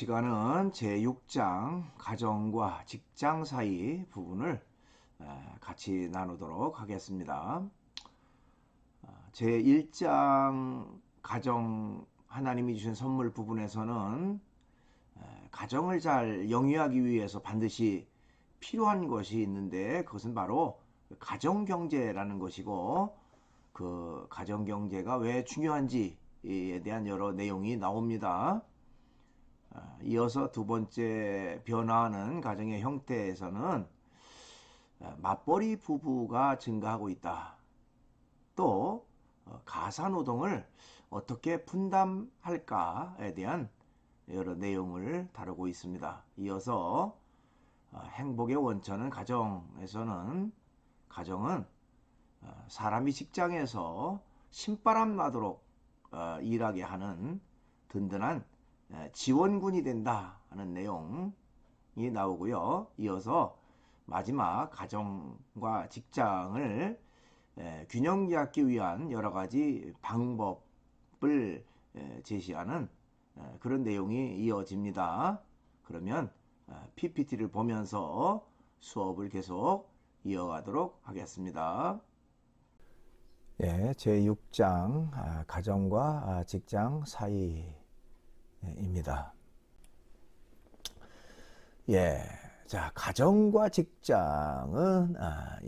시간은 제6장 가정과 직장 사이 부분을 같이 나누도록 하겠습니다. 제1장 가정 하나님이 주신 선물 부분에서는 가정을 잘 영위하기 위해서 반드시 필요한 것이 있는데 그것은 바로 가정경제라는 것이고, 그 가정경제가 왜 중요한지에 대한 여러 내용이 나옵니다. 이어서 두 번째 변화하는 가정의 형태에서는 맞벌이 부부가 증가하고 있다. 또 가사노동을 어떻게 분담할까에 대한 여러 내용을 다루고 있습니다. 이어서 행복의 원천은 가정에서는 가정은 사람이 직장에서 신바람 나도록 일하게 하는 든든한 지원군이 된다 하는 내용이 나오고요. 이어서 마지막 가정과 직장을 균형 잡기 위한 여러 가지 방법을 제시하는 그런 내용이 이어집니다. 그러면 PPT를 보면서 수업을 계속 이어가도록 하겠습니다. 예, 제6장 가정과 직장 사이입니다. 예, 자, 가정과 직장은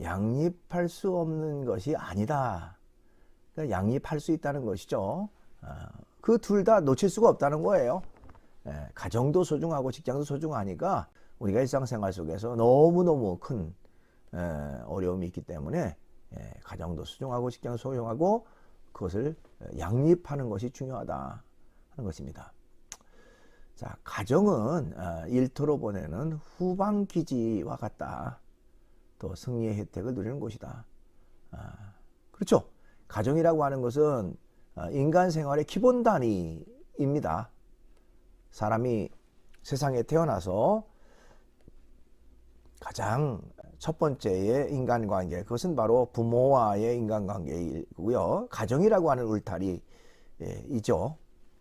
양립할 수 없는 것이 아니다. 그러니까 양립할 수 있다는 것이죠. 그 둘 다 놓칠 수가 없다는 거예요. 가정도 소중하고 직장도 소중하니까 우리가 일상생활 속에서 너무너무 큰 어려움이 있기 때문에 가정도 소중하고 직장도 소중하고 그것을 양립하는 것이 중요하다 하는 것입니다. 자, 가정은 일터로 보내는 후방기지와 같다. 또 승리의 혜택을 누리는 곳이다. 그렇죠. 가정이라고 하는 것은 인간 생활의 기본 단위입니다. 사람이 세상에 태어나서 가장 첫 번째의 인간관계, 그것은 바로 부모와의 인간관계이고요. 가정이라고 하는 울타리이죠.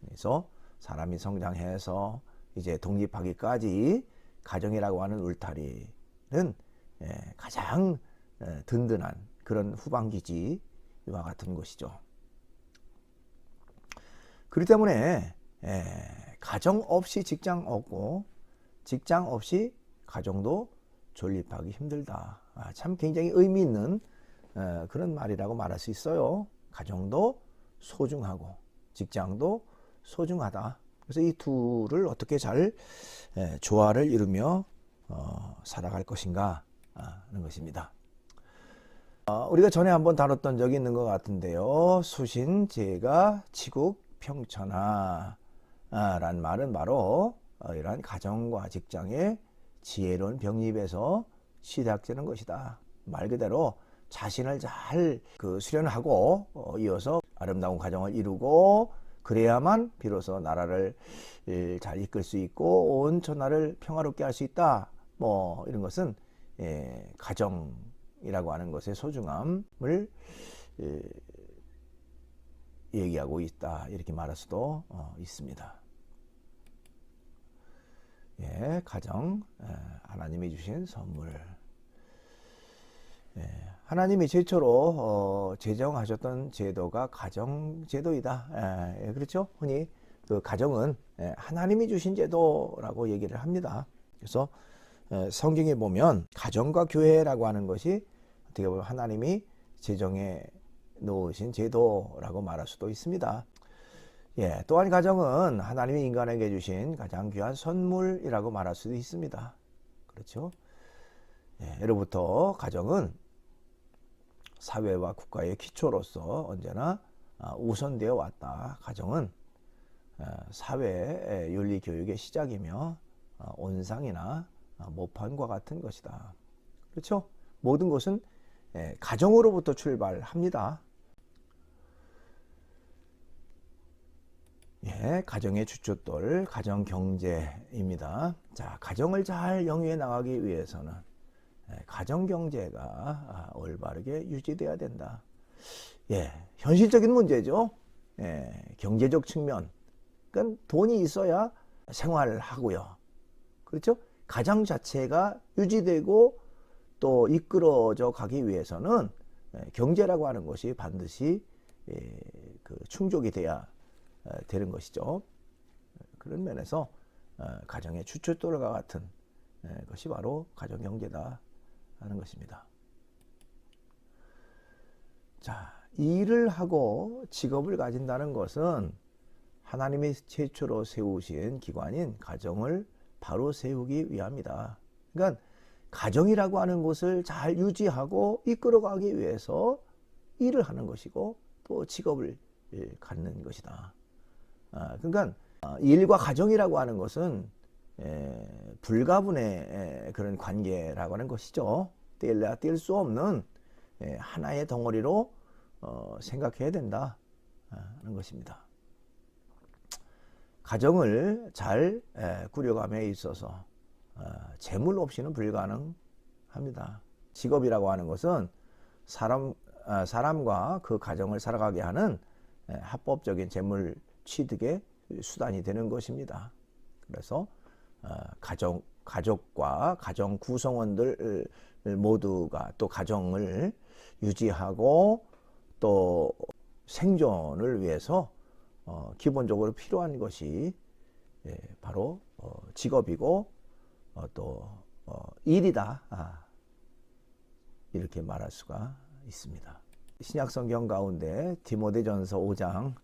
그래서 사람이 성장해서 이제 독립하기까지 가정이라고 하는 울타리는 가장 든든한 그런 후방기지와 같은 것이죠. 그렇기 때문에 가정 없이 직장 없고 직장 없이 가정도 존립하기 힘들다. 참 굉장히 의미 있는 그런 말이라고 말할 수 있어요. 가정도 소중하고 직장도 소중하다. 그래서 이 둘을 어떻게 잘 조화를 이루며 살아갈 것인가 하는 것입니다. 우리가 전에 한번 다뤘던 적이 있는 것 같은데요. 수신, 제가, 치국, 평천하 라는 말은 바로 이러한 가정과 직장의 지혜로운 병립에서 시작되는 것이다. 말 그대로 자신을 잘 수련하고 이어서 아름다운 가정을 이루고 그래야만 비로소 나라를 잘 이끌 수 있고 온 천하를 평화롭게 할 수 있다. 뭐 이런 것은 가정이라고 하는 것의 소중함을 얘기하고 있다. 이렇게 말할 수도 있습니다. 예, 가정, 하나님이 주신 선물. 하나님이 최초로 제정하셨던 제도가 가정제도이다. 그렇죠? 흔히 그 가정은 하나님이 주신 제도라고 얘기를 합니다. 그래서 성경에 보면 가정과 교회라고 하는 것이 어떻게 보면 하나님이 제정해 놓으신 제도라고 말할 수도 있습니다. 예, 또한 가정은 하나님이 인간에게 주신 가장 귀한 선물이라고 말할 수도 있습니다. 그렇죠? 예, 예로부터 가정은 사회와 국가의 기초로서 언제나 우선되어 왔다. 가정은 사회의 윤리 교육의 시작이며 온상이나 모판과 같은 것이다. 그렇죠? 모든 것은 가정으로부터 출발합니다. 예, 가정의 주춧돌, 가정경제입니다. 자, 가정을 잘 영위해 나가기 위해서는 가정경제가 올바르게 유지돼야 된다. 예, 현실적인 문제죠. 경제적 측면. 그러니까 돈이 있어야 생활하고요. 그렇죠? 가정 자체가 유지되고 또 이끌어져 가기 위해서는 경제라고 하는 것이 반드시 그 충족이 돼야 되는 것이죠. 그런 면에서 가정의 주춧돌과 같은 것이 바로 가정경제다 하는 것입니다. 자, 일을 하고 직업을 가진다는 것은 하나님이 최초로 세우신 기관인 가정을 바로 세우기 위함이다. 그러니까 가정이라고 하는 것을 잘 유지하고 이끌어가기 위해서 일을 하는 것이고 또 직업을 갖는 것이다. 그러니까 일과 가정이라고 하는 것은 불가분의 그런 관계라고 하는 것이죠. 뗄래야 뗄 수 없는 하나의 덩어리로 생각해야 된다 하는 것입니다. 가정을 잘 꾸려감에 있어서 재물 없이는 불가능합니다. 직업이라고 하는 것은 사람과 그 가정을 살아가게 하는 합법적인 재물 취득의 수단이 되는 것입니다. 그래서 가족과 가정 구성원들 모두가 또 가정을 유지하고 또 생존을 위해서 기본적으로 필요한 것이 바로 직업이고 또 일이다 이렇게 말할 수가 있습니다. 신약성경 가운데 디모데전서 5장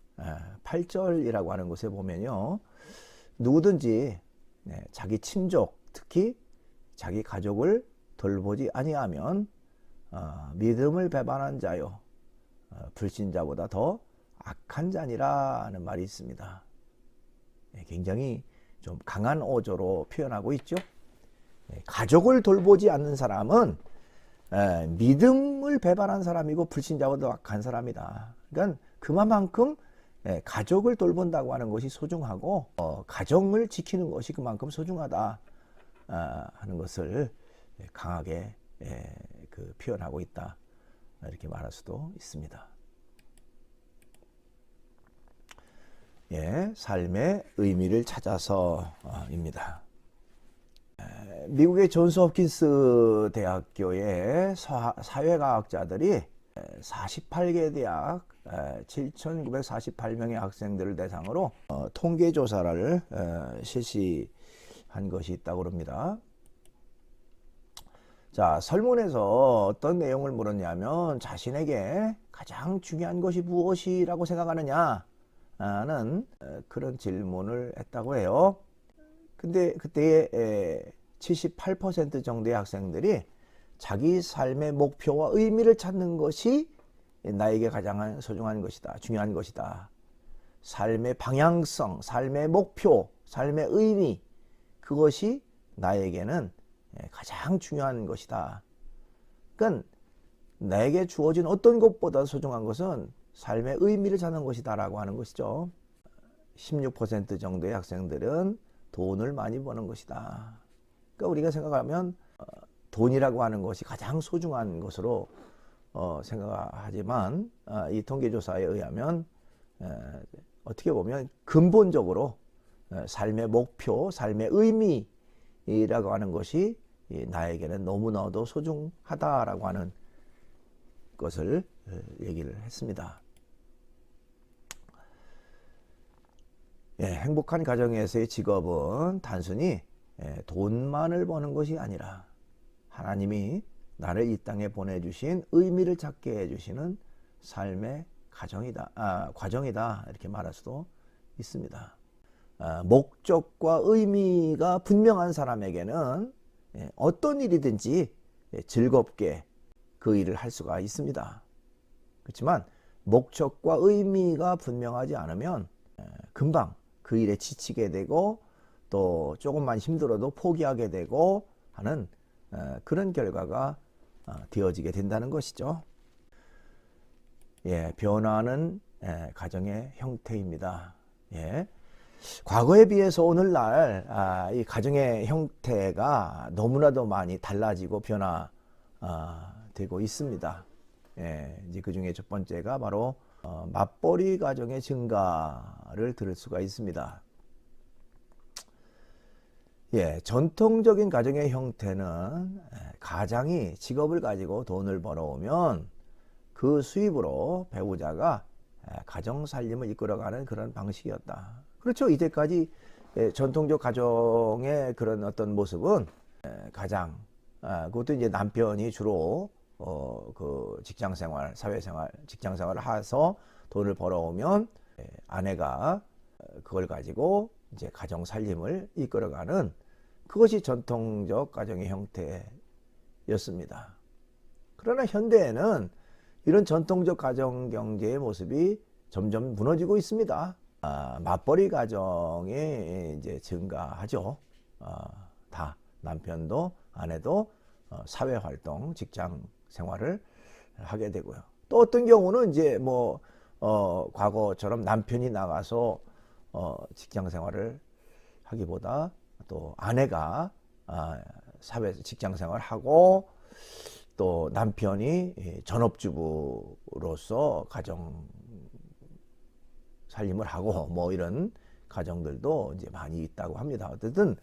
8절이라고 하는 곳에 보면요, 누구든지 자기 친족 특히 자기 가족을 돌보지 아니하면 믿음을 배반한 자요 불신자보다 더 악한 자니라 하는 말이 있습니다. 굉장히 좀 강한 어조로 표현하고 있죠. 가족을 돌보지 않는 사람은 믿음을 배반한 사람이고 불신자보다 악한 사람이다. 그러니까 그만큼 가족을 돌본다고 하는 것이 소중하고 가정을 지키는 것이 그만큼 소중하다 하는 것을 강하게 표현하고 있다 이렇게 말할 수도 있습니다. 삶의 의미를 찾아서입니다. 미국의 존스 홉킨스 대학교의 사회과학자들이 48개 대학 7,948명의 학생들을 대상으로 통계조사를 실시한 것이 있다고 합니다. 자, 설문에서 어떤 내용을 물었냐면 자신에게 가장 중요한 것이 무엇이라고 생각하느냐 는 그런 질문을 했다고 해요. 근데 그때 78% 정도의 학생들이 자기 삶의 목표와 의미를 찾는 것이 나에게 가장 소중한 것이다, 중요한 것이다. 삶의 방향성, 삶의 목표, 삶의 의미, 그것이 나에게는 가장 중요한 것이다. 그러니까 나에게 주어진 어떤 것보다 소중한 것은 삶의 의미를 찾는 것이다 라고 하는 것이죠. 16% 정도의 학생들은 돈을 많이 버는 것이다. 그러니까 우리가 생각하면 돈이라고 하는 것이 가장 소중한 것으로 생각하지만 이 통계조사에 의하면 어떻게 보면 근본적으로 삶의 목표, 삶의 의미라고 하는 것이 나에게는 너무나도 소중하다라고 하는 것을 얘기를 했습니다. 행복한 가정에서의 직업은 단순히 돈만을 버는 것이 아니라 하나님이 나를 이 땅에 보내주신 의미를 찾게 해주시는 삶의 과정이다 이렇게 말할 수도 있습니다. 목적과 의미가 분명한 사람에게는 어떤 일이든지 즐겁게 그 일을 할 수가 있습니다. 그렇지만 목적과 의미가 분명하지 않으면 금방 그 일에 지치게 되고 또 조금만 힘들어도 포기하게 되고 하는 그런 결과가 되어지게 된다는 것이죠. 변화하는 가정의 형태입니다. 과거에 비해서 오늘날 이 가정의 형태가 너무나도 많이 달라지고 변화되고 있습니다. 이제 그 중에 첫 번째가 바로 맞벌이 가정의 증가를 들을 수가 있습니다. 예, 전통적인 가정의 형태는 가장이 직업을 가지고 돈을 벌어오면 그 수입으로 배우자가 가정 살림을 이끌어가는 그런 방식이었다. 그렇죠. 이제까지 전통적 가정의 그런 어떤 모습은 가장 그것도 이제 남편이 주로 그 직장 생활, 사회 생활, 직장 생활을 해서 돈을 벌어오면 아내가 그걸 가지고 이제 가정 살림을 이끌어가는 그것이 전통적 가정의 형태였습니다. 그러나 현대에는 이런 전통적 가정 경제의 모습이 점점 무너지고 있습니다. 맞벌이 가정이 이제 증가하죠. 다 남편도 아내도 사회 활동, 직장 생활을 하게 되고요. 또 어떤 경우는 이제 뭐 과거처럼 남편이 나가서 직장 생활을 하기보다 또 아내가 사회 직장 생활을 하고 또 남편이 전업주부로서 가정 살림을 하고 뭐 이런 가정들도 이제 많이 있다고 합니다. 어쨌든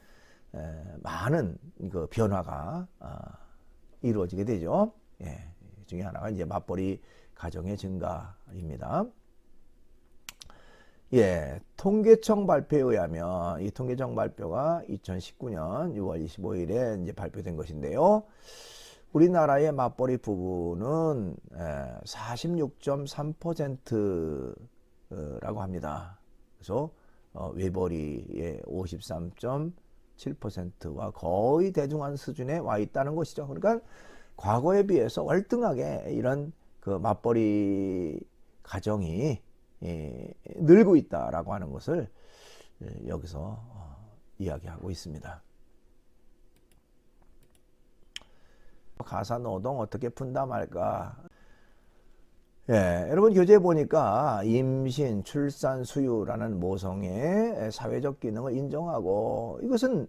많은 그 변화가 이루어지게 되죠. 예, 중에 하나가 이제 맞벌이 가정의 증가입니다. 예, 통계청 발표에 의하면 이 통계청 발표가 2019년 6월 25일에 이제 발표된 것인데요. 우리나라의 맞벌이 부부는 46.3%라고 합니다. 그래서 외벌이의 53.7%와 거의 대등한 수준에 와 있다는 것이죠. 그러니까 과거에 비해서 월등하게 이런 그 맞벌이 가정이 늘고 있다라고 하는 것을 여기서 이야기하고 있습니다. 가사 노동 어떻게 분담할까? 예, 여러분 교재에 보니까 임신, 출산, 수유라는 모성의 사회적 기능을 인정하고 이것은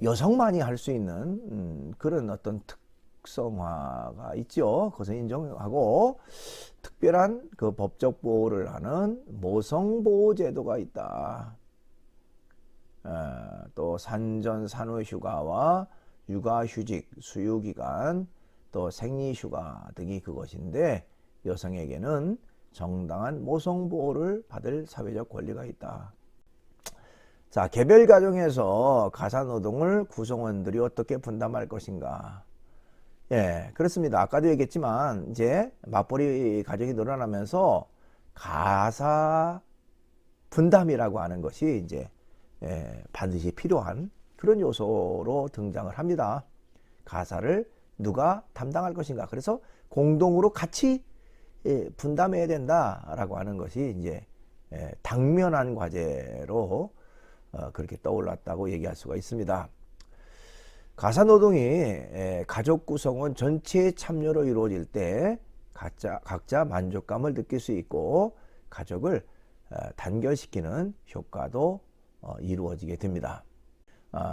여성만이 할 수 있는 그런 어떤 특성화가 있죠. 그것을 인정하고 특별한 그 법적 보호를 하는 모성보호제도가 있다. 또 산전 산후휴가와 육아휴직, 수유기간, 또 생리휴가 등이 그것인데 여성에게는 정당한 모성보호를 받을 사회적 권리가 있다. 자, 개별 가정에서 가사노동을 구성원들이 어떻게 분담할 것인가? 예, 그렇습니다. 아까도 얘기했지만 이제 맞벌이 가정이 늘어나면서 가사 분담이라고 하는 것이 이제 반드시 필요한 그런 요소로 등장을 합니다. 가사를 누가 담당할 것인가? 그래서 공동으로 같이 분담해야 된다라고 하는 것이 이제 당면한 과제로 그렇게 떠올랐다고 얘기할 수가 있습니다. 가사노동이 가족 구성원 전체의 참여로 이루어질 때 각자 만족감을 느낄 수 있고 가족을 단결시키는 효과도 이루어지게 됩니다.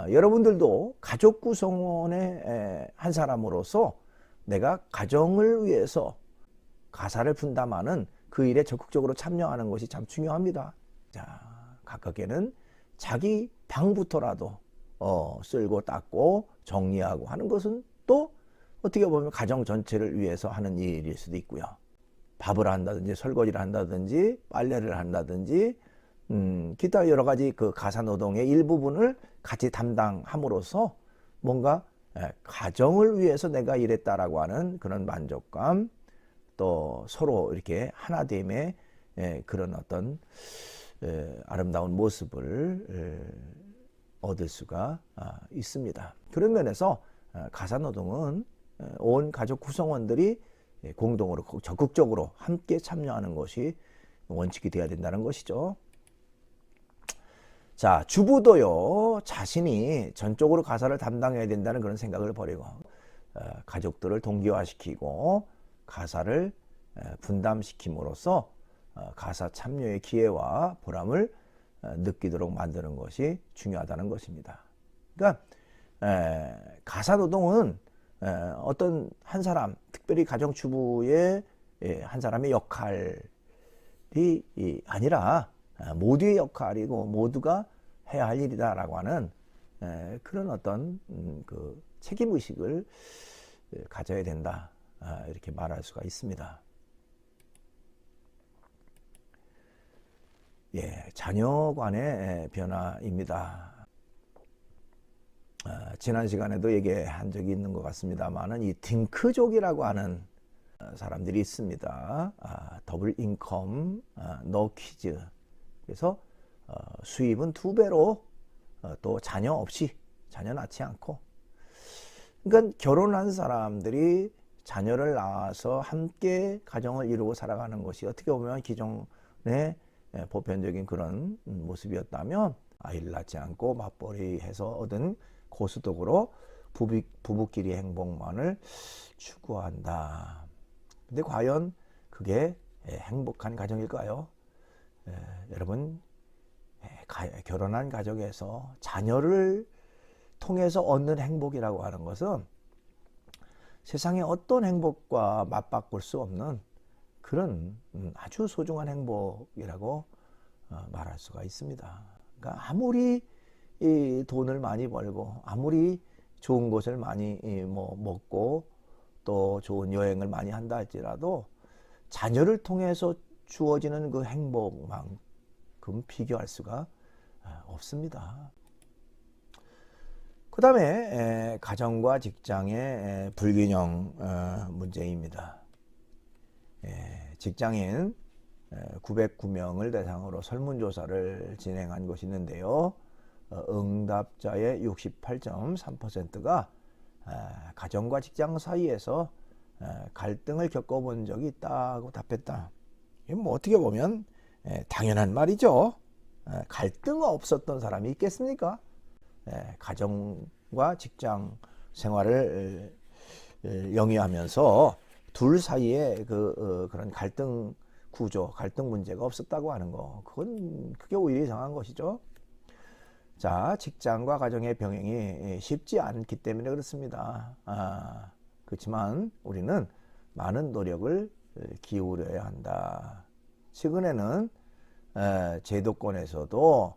여러분들도 가족 구성원의 한 사람으로서 내가 가정을 위해서 가사를 분담하는 그 일에 적극적으로 참여하는 것이 참 중요합니다. 자, 가깝게는 자기 방부터라도 쓸고 닦고 정리하고 하는 것은 또 어떻게 보면 가정 전체를 위해서 하는 일일 수도 있고요. 밥을 한다든지 설거지를 한다든지 빨래를 한다든지 기타 여러 가지 그 가사노동의 일부분을 같이 담당함으로써 뭔가 가정을 위해서 내가 일했다라고 하는 그런 만족감, 또 서로 이렇게 하나됨의 그런 어떤 아름다운 모습을 얻을 수가 있습니다. 그런 면에서 가사노동은 온 가족 구성원들이 공동으로 적극적으로 함께 참여하는 것이 원칙이 되어야 된다는 것이죠. 자, 주부도요, 자신이 전적으로 가사를 담당해야 된다는 그런 생각을 버리고 가족들을 동기화시키고 가사를 분담시킴으로써 가사 참여의 기회와 보람을 느끼도록 만드는 것이 중요하다는 것입니다. 그러니까 가사 노동은 어떤 한 사람, 특별히 가정주부의 한 사람의 역할이 아니라 모두의 역할이고 모두가 해야 할 일이다라고 하는 그런 어떤 그 책임 의식을 가져야 된다, 이렇게 말할 수가 있습니다. 예, 자녀 간의 변화입니다. 지난 시간에도 얘기한 적이 있는 것 같습니다만은 이 딩크족이라고 하는 사람들이 있습니다. 더블 인컴, 노 키즈. 그래서 수입은 2배로 또 자녀 없이, 자녀 낳지 않고. 그러니까 결혼한 사람들이 자녀를 낳아서 함께 가정을 이루고 살아가는 것이 어떻게 보면 기존의 보편적인 그런 모습이었다면, 아이를 낳지 않고 맞벌이해서 얻은 고소득으로 부부끼리 행복만을 추구한다. 근데 과연 그게 행복한 가정일까요? 여러분, 결혼한 가정에서 자녀를 통해서 얻는 행복이라고 하는 것은 세상의 어떤 행복과 맞바꿀 수 없는 그런 아주 소중한 행복이라고 말할 수가 있습니다. 그러니까 아무리 이 돈을 많이 벌고 아무리 좋은 것을 많이 먹고 또 좋은 여행을 많이 한다 할지라도 자녀를 통해서 주어지는 그 행복만큼 비교할 수가 없습니다. 그 다음에 가정과 직장의 불균형 문제입니다. 직장인 909명을 대상으로 설문조사를 진행한 것이 있는데요. 응답자의 68.3%가 가정과 직장 사이에서 갈등을 겪어본 적이 있다고 답했다. 이게 뭐 어떻게 보면 당연한 말이죠. 갈등 없었던 사람이 있겠습니까? 가정과 직장 생활을 영위하면서 둘 사이에 그런 갈등 구조, 갈등 문제가 없었다고 하는 거, 그게 오히려 이상한 것이죠. 자, 직장과 가정의 병행이 쉽지 않기 때문에 그렇습니다. 그렇지만 우리는 많은 노력을 기울여야 한다. 최근에는 제도권에서도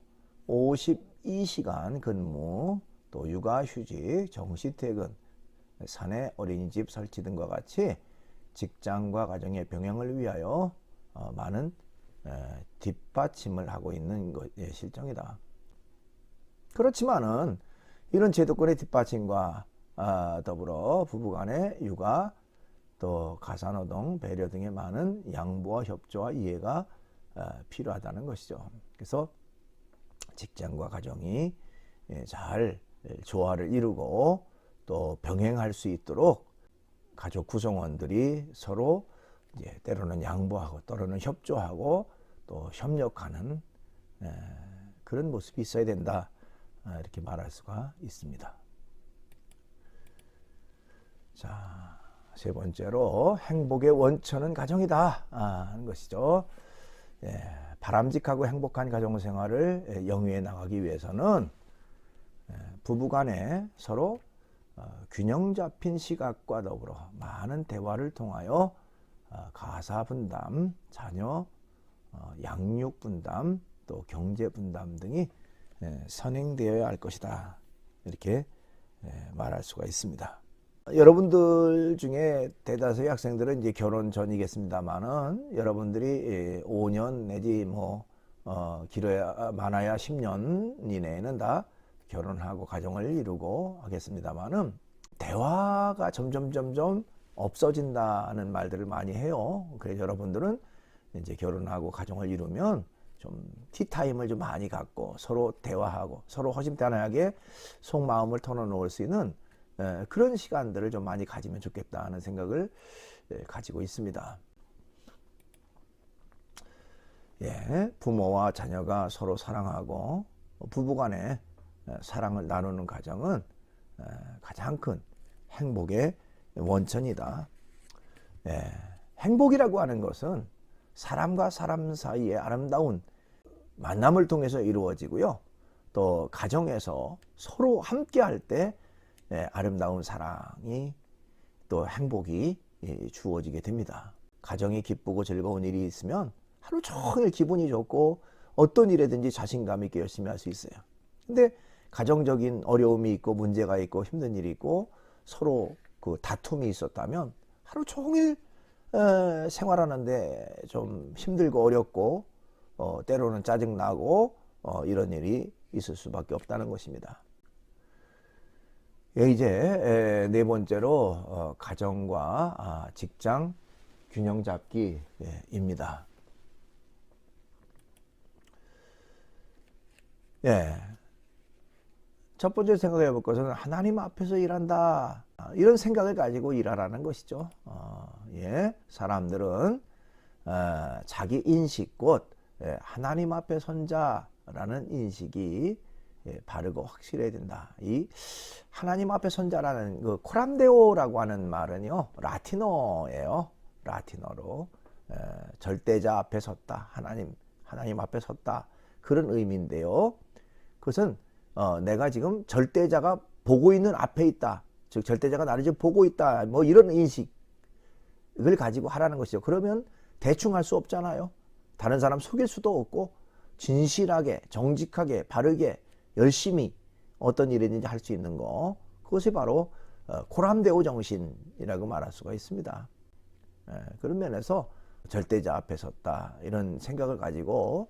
52시간 근무, 또 육아휴직, 정시퇴근, 사내 어린이집 설치 등과 같이 직장과 가정의 병행을 위하여 많은 뒷받침을 하고 있는 것의 실정이다. 그렇지만은 이런 제도권의 뒷받침과 더불어 부부간의 육아, 또 가사노동, 배려 등의 많은 양보와 협조와 이해가 필요하다는 것이죠. 그래서 직장과 가정이 잘 조화를 이루고 또 병행할 수 있도록 가족 구성원들이 서로 이제 때로는 양보하고 때로는 협조하고 또 협력하는 그런 모습이 있어야 된다, 이렇게 말할 수가 있습니다. 자, 세 번째로 행복의 원천은 가정이다 하는 것이죠. 바람직하고 행복한 가정생활을 영위해 나가기 위해서는 부부간에 서로 균형 잡힌 시각과 더불어 많은 대화를 통하여 가사 분담, 자녀 양육 분담, 또 경제 분담 등이 선행되어야 할 것이다, 이렇게 말할 수가 있습니다. 여러분들 중에 대다수의 학생들은 이제 결혼 전이겠습니다만은 여러분들이 5년 내지 길어야 많아야 10년 이내에는 다 결혼하고 가정을 이루고 하겠습니다만은 대화가 점점 없어진다는 말들을 많이 해요. 그래서 여러분들은 이제 결혼하고 가정을 이루면 좀 티타임을 좀 많이 갖고 서로 대화하고 서로 허심탄회하게 속마음을 털어놓을 수 있는 그런 시간들을 좀 많이 가지면 좋겠다 하는 생각을 가지고 있습니다. 부모와 자녀가 서로 사랑하고 부부간에 사랑을 나누는 가정은 가장 큰 행복의 원천이다. 행복이라고 하는 것은 사람과 사람 사이의 아름다운 만남을 통해서 이루어지고요. 또 가정에서 서로 함께 할 때 아름다운 사랑이 또 행복이 주어지게 됩니다. 가정이 기쁘고 즐거운 일이 있으면 하루 종일 기분이 좋고 어떤 일에든지 자신감 있게 열심히 할 수 있어요. 근데 가정적인 어려움이 있고 문제가 있고 힘든 일이 있고 서로 그 다툼이 있었다면 하루 종일 생활하는데 좀 힘들고 어렵고 때로는 짜증나고 이런 일이 있을 수밖에 없다는 것입니다. 이제 네 번째로 가정과 직장 균형 잡기입니다. 첫 번째 생각해 볼 것은 하나님 앞에서 일한다. 이런 생각을 가지고 일하라는 것이죠. 사람들은 자기 인식 곧 하나님 앞에 선자라는 인식이 바르고 확실해야 된다. 이 하나님 앞에 선자라는 그 코람데오라고 하는 말은요, 라틴어예요. 라틴어로 절대자 앞에 섰다. 하나님 앞에 섰다. 그런 의미인데요. 그것은 내가 지금 절대자가 보고 있는 앞에 있다. 즉 절대자가 나를 지금 보고 있다. 뭐 이런 인식을 가지고 하라는 것이죠. 그러면 대충 할 수 없잖아요. 다른 사람 속일 수도 없고 진실하게 정직하게 바르게 열심히 어떤 일이든지 할 수 있는 거, 그것이 바로 코람데오 정신이라고 말할 수가 있습니다. 그런 면에서 절대자 앞에 섰다 이런 생각을 가지고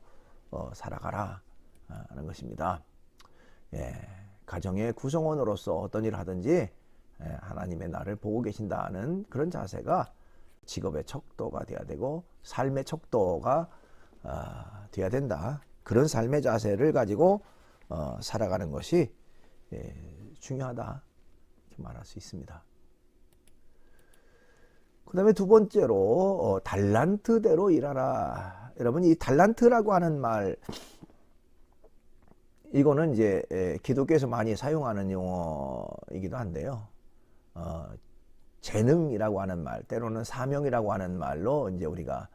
살아가라 하는 것입니다. 가정의 구성원으로서 어떤 일을 하든지 하나님의 나를 보고 계신다는 그런 자세가 직업의 척도가 돼야 되고 삶의 척도가 돼야 된다. 그런 삶의 자세를 가지고 살아가는 것이 중요하다 이렇게 말할 수 있습니다. 그 다음에 두 번째로 달란트대로 일하라. 여러분, 이 달란트라고 하는 말, 이거는 이제 기독교에서 많이 사용하는 용어이기도 한데요. 재능이라고 하는 말, 때로는 사명이라고 하는 말로 이제 우리가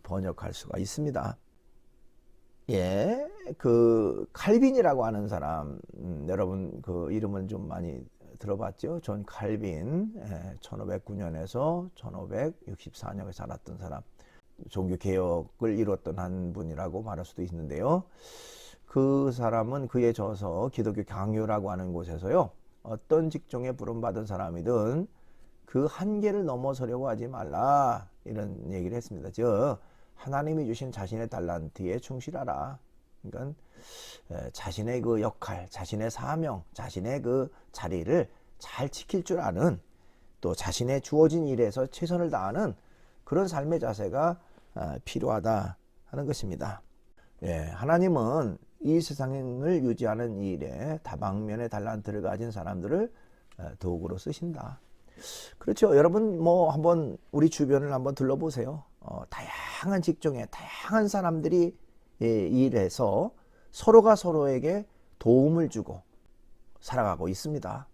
번역할 수가 있습니다. 그 칼빈이라고 하는 사람, 여러분 그 이름은 좀 많이 들어봤죠? 존 칼빈, 1509년에서 1564년에 살았던 사람, 종교 개혁을 이뤘던 한 분이라고 말할 수도 있는데요. 그 사람은 그의 저서 기독교 강요라고 하는 곳에서요, 어떤 직종에 부름받은 사람이든 그 한계를 넘어서려고 하지 말라 이런 얘기를 했습니다. 즉 하나님이 주신 자신의 달란트에 충실하라. 그러니까 자신의 그 역할, 자신의 사명, 자신의 그 자리를 잘 지킬 줄 아는, 또 자신의 주어진 일에서 최선을 다하는 그런 삶의 자세가 필요하다 하는 것입니다. 하나님은 이 세상을 유지하는 일에 다방면의 달란트를 가진 사람들을 도구로 쓰신다. 그렇죠. 여러분 뭐 한번 우리 주변을 한번 둘러보세요. 다양한 직종에 다양한 사람들이 일해서 서로가 서로에게 도움을 주고 살아가고 있습니다.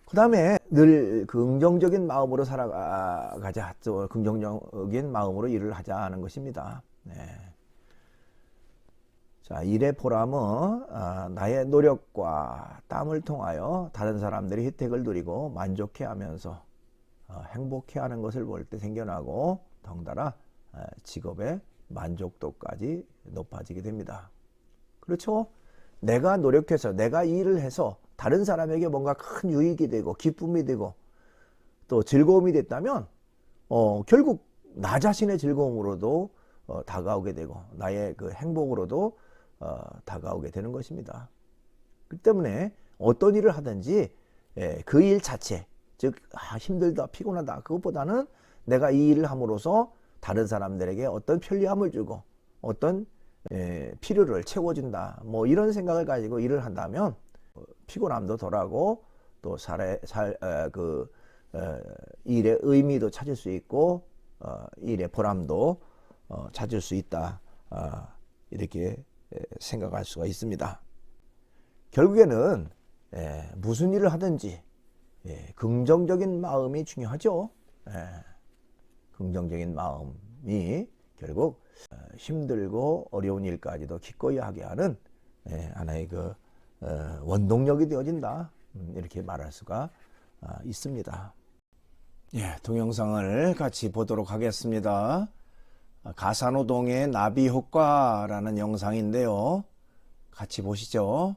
그 다음에 늘 긍정적인 마음으로 살아가자. 또 긍정적인 마음으로 일을 하자 하는 것입니다. 자, 일의 보람은 나의 노력과 땀을 통하여 다른 사람들이 혜택을 누리고 만족해하면서 행복해하는 것을 볼 때 생겨나고 덩달아 직업의 만족도까지 높아지게 됩니다. 그렇죠? 내가 노력해서 내가 일을 해서 다른 사람에게 뭔가 큰 유익이 되고 기쁨이 되고 또 즐거움이 됐다면 결국 나 자신의 즐거움으로도 다가오게 되고 나의 그 행복으로도 다가오게 되는 것입니다. 그렇기 때문에 어떤 일을 하든지 그 일 자체, 즉 힘들다 피곤하다 그것보다는 내가 이 일을 함으로써 다른 사람들에게 어떤 편리함을 주고 어떤 필요를 채워준다 뭐 이런 생각을 가지고 일을 한다면 피곤함도 덜하고 또 일의 의미도 찾을 수 있고 일의 보람도 찾을 수 있다 이렇게 생각할 수가 있습니다. 결국에는 무슨 일을 하든지 긍정적인 마음이 중요하죠. 긍정적인 마음이 결국 힘들고 어려운 일까지도 기꺼이 하게 하는 하나의 그 원동력이 되어진다 이렇게 말할 수가 있습니다. 동영상을 같이 보도록 하겠습니다. 가사노동의 나비 효과라는 영상인데요. 같이 보시죠.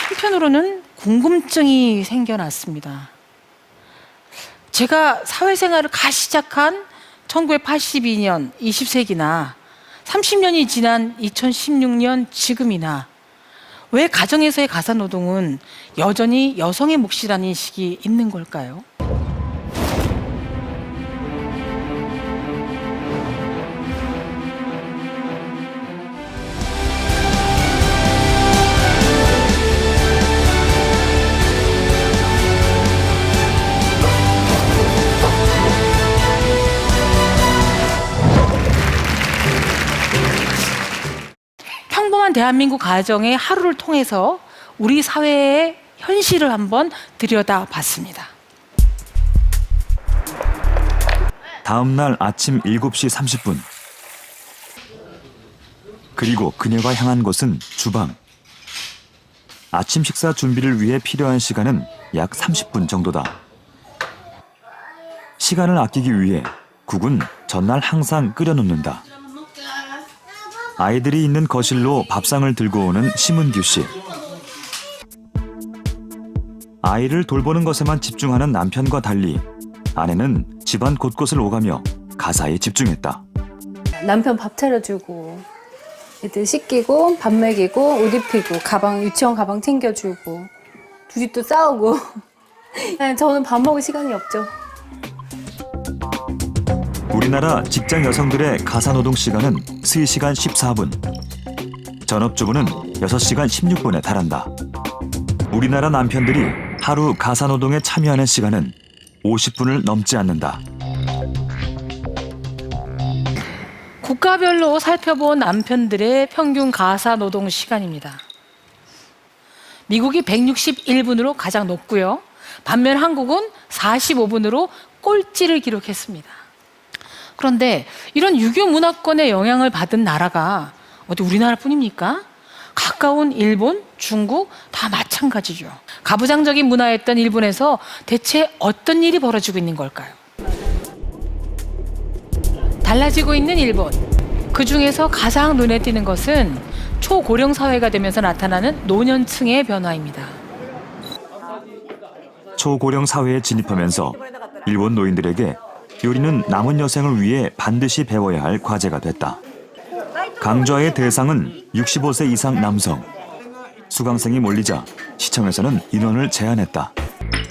한편으로는 궁금증이 생겨났습니다. 제가 사회생활을 시작한 1982년 20세기나 30년이 지난 2016년 지금이나 왜 가정에서의 가사노동은 여전히 여성의 몫이라는 인식이 있는 걸까요? 평범한 대한민국 가정의 하루를 통해서 우리 사회의 현실을 한번 들여다봤습니다. 다음 날 아침 7시 30분. 그리고 그녀가 향한 곳은 주방. 아침 식사 준비를 위해 필요한 시간은 약 30분 정도다. 시간을 아끼기 위해 국은 전날 항상 끓여놓는다. 아이들이 있는 거실로 밥상을 들고 오는 심은규 씨. 아이를 돌보는 것에만 집중하는 남편과 달리 아내는 집안 곳곳을 오가며 가사에 집중했다. 남편 밥 차려주고 애들 씻기고 밥 먹이고 옷 입히고 가방 유치원 가방 챙겨주고 둘이 또 싸우고 저는 밥 먹을 시간이 없죠. 우리나라 직장 여성들의 가사노동 시간은 3시간 14분. 전업주부는 6시간 16분에 달한다. 우리나라 남편들이 하루 가사노동에 참여하는 시간은 50분을 넘지 않는다. 국가별로 살펴본 남편들의 평균 가사노동 시간입니다. 미국이 161분으로 가장 높고요. 반면 한국은 45분으로 꼴찌를 기록했습니다. 그런데 이런 유교 문화권의 영향을 받은 나라가 어디 우리나라뿐입니까? 가까운 일본, 중국 다 마찬가지죠. 가부장적인 문화였던 일본에서 대체 어떤 일이 벌어지고 있는 걸까요? 달라지고 있는 일본. 그 중에서 가장 눈에 띄는 것은 초고령 사회가 되면서 나타나는 노년층의 변화입니다. 초고령 사회에 진입하면서 일본 노인들에게 요리는 남은 여생을 위해 반드시 배워야 할 과제가 됐다. 강좌의 대상은 65세 이상 남성. 수강생이 몰리자 시청에서는 인원을 제한했다.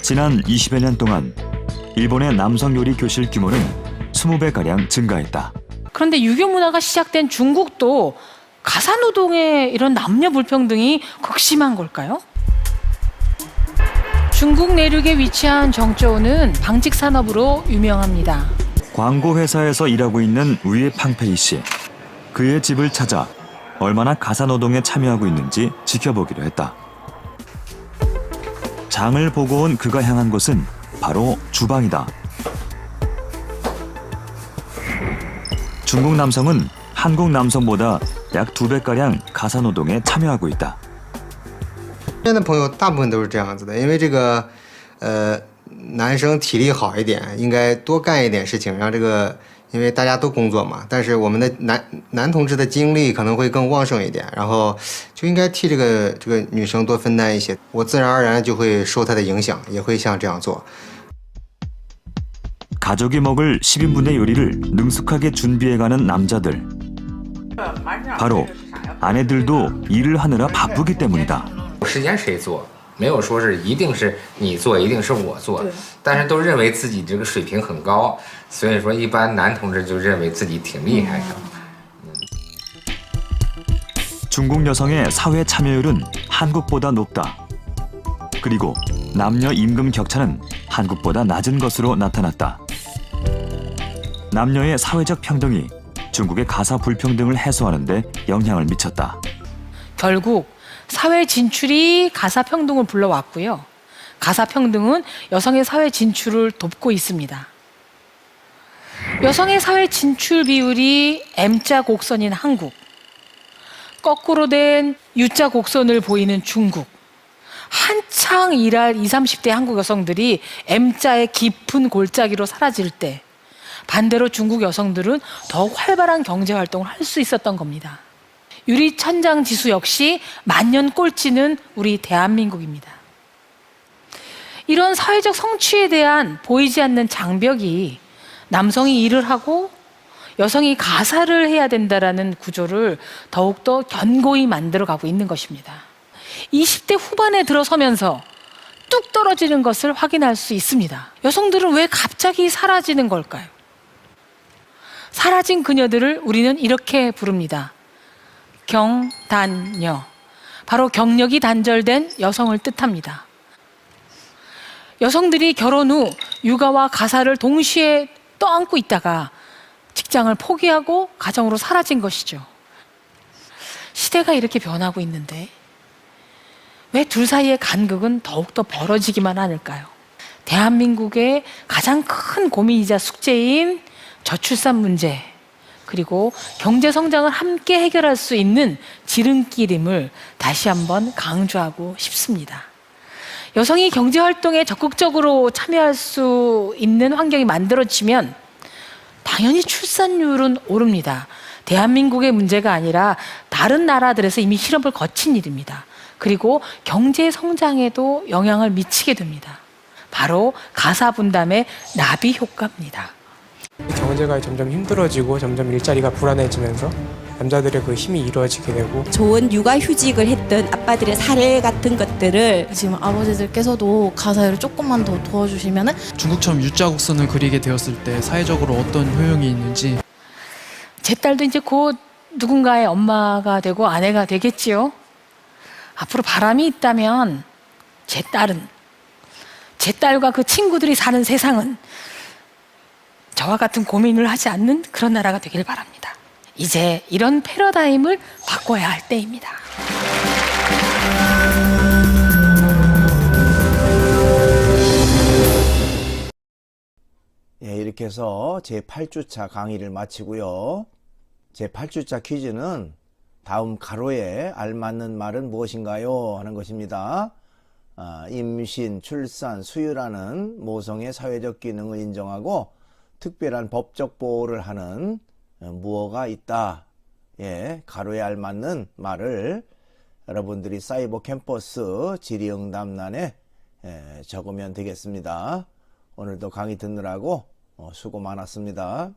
지난 20여 년 동안 일본의 남성 요리 교실 규모는 20배가량 증가했다. 그런데 유교 문화가 시작된 중국도 가사노동의 이런 남녀 불평등이 극심한 걸까요? 중국 내륙에 위치한 정저우는 방직 산업으로 유명합니다. 광고 회사에서 일하고 있는 위에 팡페이 씨. 그의 집을 찾아 얼마나 가사노동에 참여하고 있는지 지켜보기로 했다. 장을 보고 온 그가 향한 곳은 바로 주방이다. 중국 남성은 한국 남성보다 약 2배가량 가사노동에 참여하고 있다. 身边的朋友大部分都是这样子的，因为这个男生体力好一点，应该多干一点事情，让这个因为大家都工作嘛，但是我们的男同志的精力可能会更旺盛一点，然后就应该替这个女生多分担一些，我自然而然就会受她的影响，也会像这样做。 가족이 먹을 10인분의 요리를 능숙하게 준비해가는 남자들. 바로 아내들도 일을 하느라 바쁘기 때문이다. 时间谁做，没有说是一定是你做，一定是我做，但是都认为自己这个水平很高，所以说一般男同志就认为自己挺厉害的。 중국 여성의 사회 참여율은 한국보다 높다. 그리고 남녀 임금 격차는 한국보다 낮은 것으로 나타났다. 남녀의 사회적 평등이 중국의 가사 불평등을 해소하는 데 영향을 미쳤다. 결국 사회 진출이 가사 평등을 불러왔고요. 가사 평등은 여성의 사회 진출을 돕고 있습니다. 여성의 사회 진출 비율이 M자 곡선인 한국, 거꾸로 된 U자 곡선을 보이는 중국. 한창 일할 20, 30대 한국 여성들이 M자의 깊은 골짜기로 사라질 때 반대로 중국 여성들은 더욱 활발한 경제 활동을 할 수 있었던 겁니다. 유리천장 지수 역시 만년 꼴찌는 우리 대한민국입니다. 이런 사회적 성취에 대한 보이지 않는 장벽이 남성이 일을 하고 여성이 가사를 해야 된다라는 구조를 더욱더 견고히 만들어가고 있는 것입니다. 20대 후반에 들어서면서 뚝 떨어지는 것을 확인할 수 있습니다. 여성들은 왜 갑자기 사라지는 걸까요? 사라진 그녀들을 우리는 이렇게 부릅니다. 경단녀. 바로 경력이 단절된 여성을 뜻합니다. 여성들이 결혼 후 육아와 가사를 동시에 떠안고 있다가 직장을 포기하고 가정으로 사라진 것이죠. 시대가 이렇게 변하고 있는데 왜 둘 사이의 간극은 더욱더 벌어지기만 하는가요? 대한민국의 가장 큰 고민이자 숙제인 저출산 문제, 그리고 경제 성장을 함께 해결할 수 있는 지름길임을 다시 한번 강조하고 싶습니다. 여성이 경제 활동에 적극적으로 참여할 수 있는 환경이 만들어지면 당연히 출산율은 오릅니다. 대한민국의 문제가 아니라 다른 나라들에서 이미 실험을 거친 일입니다. 그리고 경제 성장에도 영향을 미치게 됩니다. 바로 가사 분담의 나비 효과입니다. 경제가 점점 힘들어지고 점점 일자리가 불안해지면서 남자들의 그 힘이 이루어지게 되고 좋은 육아휴직을 했던 아빠들의 사례 같은 것들을 지금 아버지들께서도 가사를 조금만 더 도와주시면은 중국처럼 U자국선을 그리게 되었을 때 사회적으로 어떤 효용이 있는지. 제 딸도 이제 곧 누군가의 엄마가 되고 아내가 되겠지요. 앞으로 바람이 있다면 제 딸과 그 친구들이 사는 세상은 저와 같은 고민을 하지 않는 그런 나라가 되길 바랍니다. 이제 이런 패러다임을 바꿔야 할 때입니다. 예, 이렇게 해서 제8주차 강의를 마치고요. 제8주차 퀴즈는 다음 가로에 알맞는 말은 무엇인가요? 하는 것입니다. 임신, 출산, 수유라는 모성의 사회적 기능을 인정하고 특별한 법적 보호를 하는 무어가 있다. 예, 가로에 알맞는 말을 여러분들이 사이버 캠퍼스 질의응답란에 적으면 되겠습니다. 오늘도 강의 듣느라고 수고 많았습니다.